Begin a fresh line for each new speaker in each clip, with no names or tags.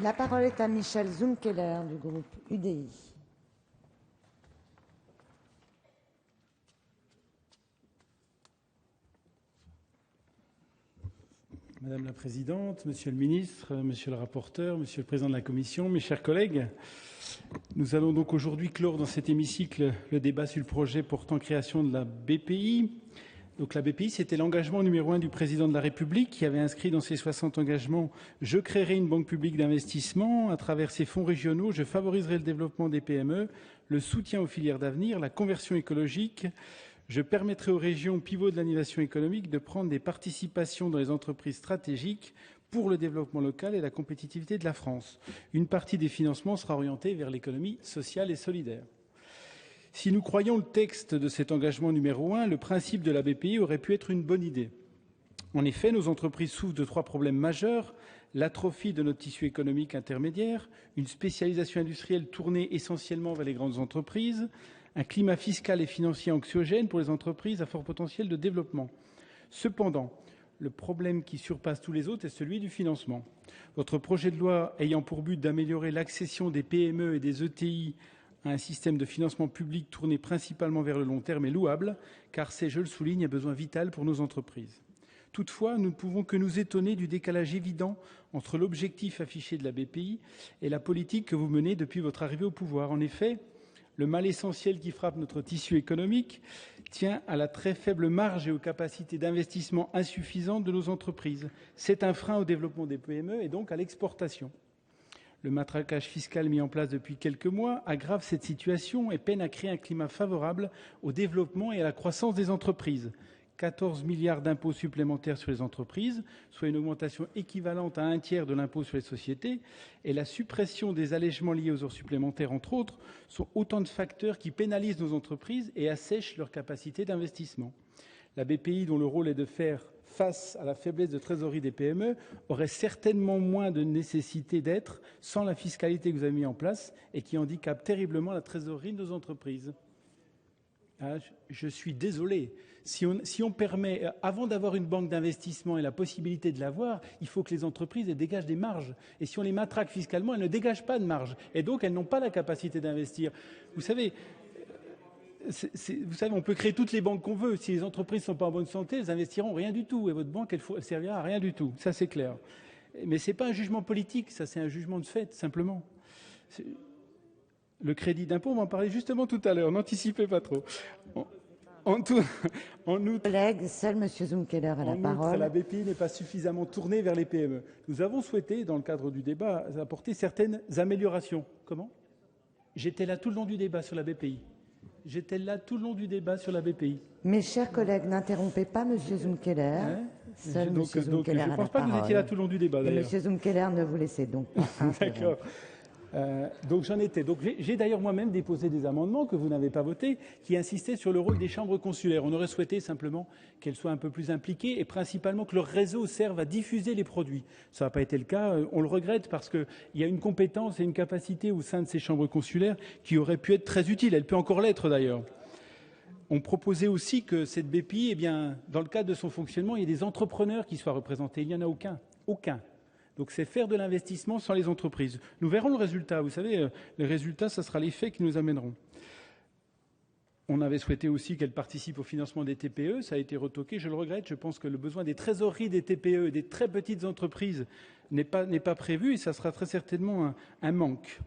La parole est à Michel Zumkeller du groupe UDI.
Madame la Présidente, Monsieur le Ministre, Monsieur le Rapporteur, Monsieur le Président de la Commission, mes chers collègues, nous allons donc aujourd'hui clore dans cet hémicycle le débat sur le projet portant création de la BPI. Donc la BPI, c'était l'engagement numéro 1 du Président de la République qui avait inscrit dans ses 60 engagements « Je créerai une banque publique d'investissement. À travers ces fonds régionaux, je favoriserai le développement des PME, le soutien aux filières d'avenir, la conversion écologique. Je permettrai aux régions pivots de l'innovation économique de prendre des participations dans les entreprises stratégiques pour le développement local et la compétitivité de la France. Une partie des financements sera orientée vers l'économie sociale et solidaire. » Si nous croyons le texte de cet engagement numéro 1, le principe de la BPI aurait pu être une bonne idée. En effet, nos entreprises souffrent de 3 problèmes majeurs: l'atrophie de notre tissu économique intermédiaire, une spécialisation industrielle tournée essentiellement vers les grandes entreprises, un climat fiscal et financier anxiogène pour les entreprises à fort potentiel de développement. Cependant, le problème qui surpasse tous les autres est celui du financement. Votre projet de loi ayant pour but d'améliorer l'accession des PME et des ETI à un système de financement public tourné principalement vers le long terme est louable, car c'est, je le souligne, un besoin vital pour nos entreprises. Toutefois, nous ne pouvons que nous étonner du décalage évident entre l'objectif affiché de la BPI et la politique que vous menez depuis votre arrivée au pouvoir. En effet, le mal essentiel qui frappe notre tissu économique tient à la très faible marge et aux capacités d'investissement insuffisantes de nos entreprises. C'est un frein au développement des PME et donc à l'exportation. Le matraquage fiscal mis en place depuis quelques mois aggrave cette situation et peine à créer un climat favorable au développement et à la croissance des entreprises. 14 milliards d'impôts supplémentaires sur les entreprises, soit une augmentation équivalente à 1/3 de l'impôt sur les sociétés, et la suppression des allègements liés aux heures supplémentaires, entre autres, sont autant de facteurs qui pénalisent nos entreprises et assèchent leur capacité d'investissement. La BPI, dont le rôle est de faire face à la faiblesse de trésorerie des PME, aurait certainement moins de nécessité d'être sans la fiscalité que vous avez mise en place et qui handicape terriblement la trésorerie de nos entreprises. Je suis désolé. Si on permet, avant d'avoir une banque d'investissement et la possibilité de l'avoir, il faut que les entreprises dégagent des marges. Et si on les matraque fiscalement, elles ne dégagent pas de marge. Et donc, elles n'ont pas la capacité d'investir. Vous savez, on peut créer toutes les banques qu'on veut. Si les entreprises ne sont pas en bonne santé, elles investiront rien du tout. Et votre banque, elle servira à rien du tout. Ça, c'est clair. Mais ce n'est pas un jugement politique, ça, c'est un jugement de fait, simplement. Le crédit d'impôt, on va en parler justement tout à l'heure. N'anticipez pas trop. En outre,
collègue, seul M. Zumkeller a la parole.
La BPI n'est pas suffisamment tournée vers les PME. Nous avons souhaité, dans le cadre du débat, apporter certaines améliorations. Comment ? J'étais là tout le long du débat sur la BPI. J'étais là tout le long du débat sur la BPI.
Mes chers collègues, n'interrompez pas M. Zumkeller. Seul M. Zumkeller a la parole.
Je ne pense pas que vous étiez là tout le long du débat, d'ailleurs.
Et M. Zumkeller, ne vous laissez donc pas interrompre.
D'accord. Donc j'en étais. Donc j'ai d'ailleurs moi-même déposé des amendements que vous n'avez pas votés qui insistaient sur le rôle des chambres consulaires. On aurait souhaité simplement qu'elles soient un peu plus impliquées et principalement que leur réseau serve à diffuser les produits. Ça n'a pas été le cas. On le regrette parce qu'il y a une compétence et une capacité au sein de ces chambres consulaires qui aurait pu être très utile. Elle peut encore l'être d'ailleurs. On proposait aussi que cette BPI, dans le cadre de son fonctionnement, il y ait des entrepreneurs qui soient représentés. Il n'y en a aucun. Aucun. Donc c'est faire de l'investissement sans les entreprises. Nous verrons le résultat. Vous savez, le résultat, ça sera les faits qui nous amèneront. On avait souhaité aussi qu'elles participent au financement des TPE. Ça a été retoqué. Je le regrette. Je pense que le besoin des trésoreries des TPE et des très petites entreprises n'est pas prévu et ça sera très certainement un manque.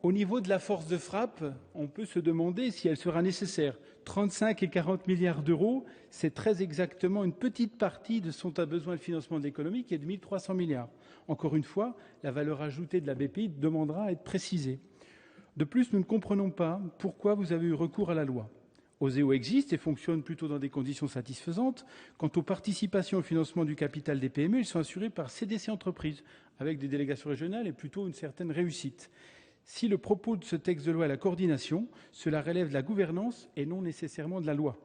Au niveau de la force de frappe, on peut se demander si elle sera nécessaire. 35 et 40 milliards d'euros, c'est très exactement une petite partie de son besoin de financement de l'économie qui est de 1 300 milliards. Encore une fois, la valeur ajoutée de la BPI demandera à être précisée. De plus, nous ne comprenons pas pourquoi vous avez eu recours à la loi. OSEO existe et fonctionne plutôt dans des conditions satisfaisantes. Quant aux participations au financement du capital des PME, ils sont assurés par CDC Entreprises, avec des délégations régionales et plutôt une certaine réussite. Si le propos de ce texte de loi est la coordination, cela relève de la gouvernance et non nécessairement de la loi.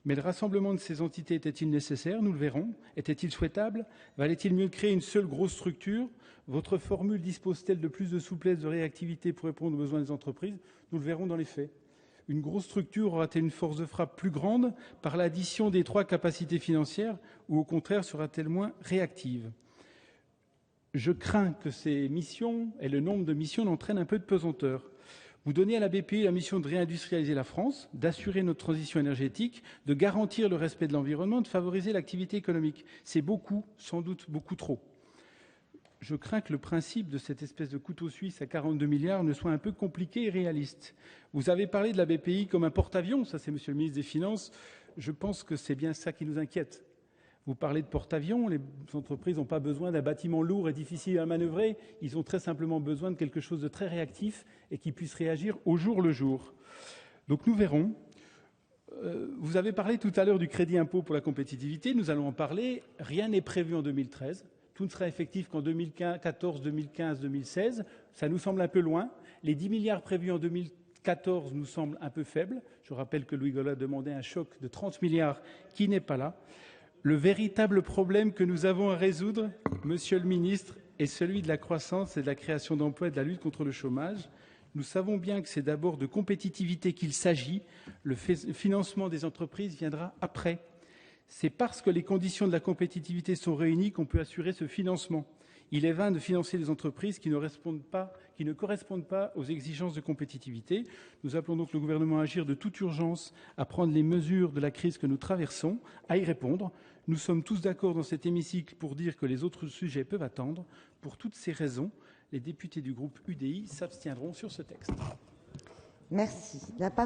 Mais le rassemblement de ces entités était-il nécessaire ? Nous le verrons. Était-il souhaitable ? Valait-il mieux créer une seule grosse structure ? Votre formule dispose-t-elle de plus de souplesse, de réactivité pour répondre aux besoins des entreprises ? Nous le verrons dans les faits. Une grosse structure aura-t-elle une force de frappe plus grande par l'addition des 3 capacités financières ou au contraire sera-t-elle moins réactive ? je crains que ces missions et le nombre de missions n'entraînent un peu de pesanteur. Vous donnez à la BPI la mission de réindustrialiser la France, d'assurer notre transition énergétique, de garantir le respect de l'environnement, de favoriser l'activité économique. C'est beaucoup, sans doute beaucoup trop. Je crains que le principe de cette espèce de couteau suisse à 42 milliards ne soit un peu compliqué et réaliste. Vous avez parlé de la BPI comme un porte-avions, ça c'est Monsieur le ministre des Finances. Je pense que c'est bien ça qui nous inquiète. Vous parlez de porte-avions, les entreprises n'ont pas besoin d'un bâtiment lourd et difficile à manœuvrer, ils ont très simplement besoin de quelque chose de très réactif et qui puisse réagir au jour le jour. Donc nous verrons. Vous avez parlé tout à l'heure du crédit impôt pour la compétitivité, nous allons en parler. Rien n'est prévu en 2013, tout ne sera effectif qu'en 2014, 2015, 2016. Ça nous semble un peu loin. Les 10 milliards prévus en 2014 nous semblent un peu faibles. Je rappelle que Louis Gola demandait un choc de 30 milliards qui n'est pas là. Le véritable problème que nous avons à résoudre, Monsieur le ministre, est celui de la croissance et de la création d'emplois et de la lutte contre le chômage. Nous savons bien que c'est d'abord de compétitivité qu'il s'agit. Le financement des entreprises viendra après. C'est parce que les conditions de la compétitivité sont réunies qu'on peut assurer ce financement. Il est vain de financer des entreprises qui ne correspondent pas aux exigences de compétitivité. Nous appelons donc le gouvernement à agir de toute urgence, à prendre les mesures de la crise que nous traversons, à y répondre. Nous sommes tous d'accord dans cet hémicycle pour dire que les autres sujets peuvent attendre. Pour toutes ces raisons, les députés du groupe UDI s'abstiendront sur ce texte.
Merci. La parole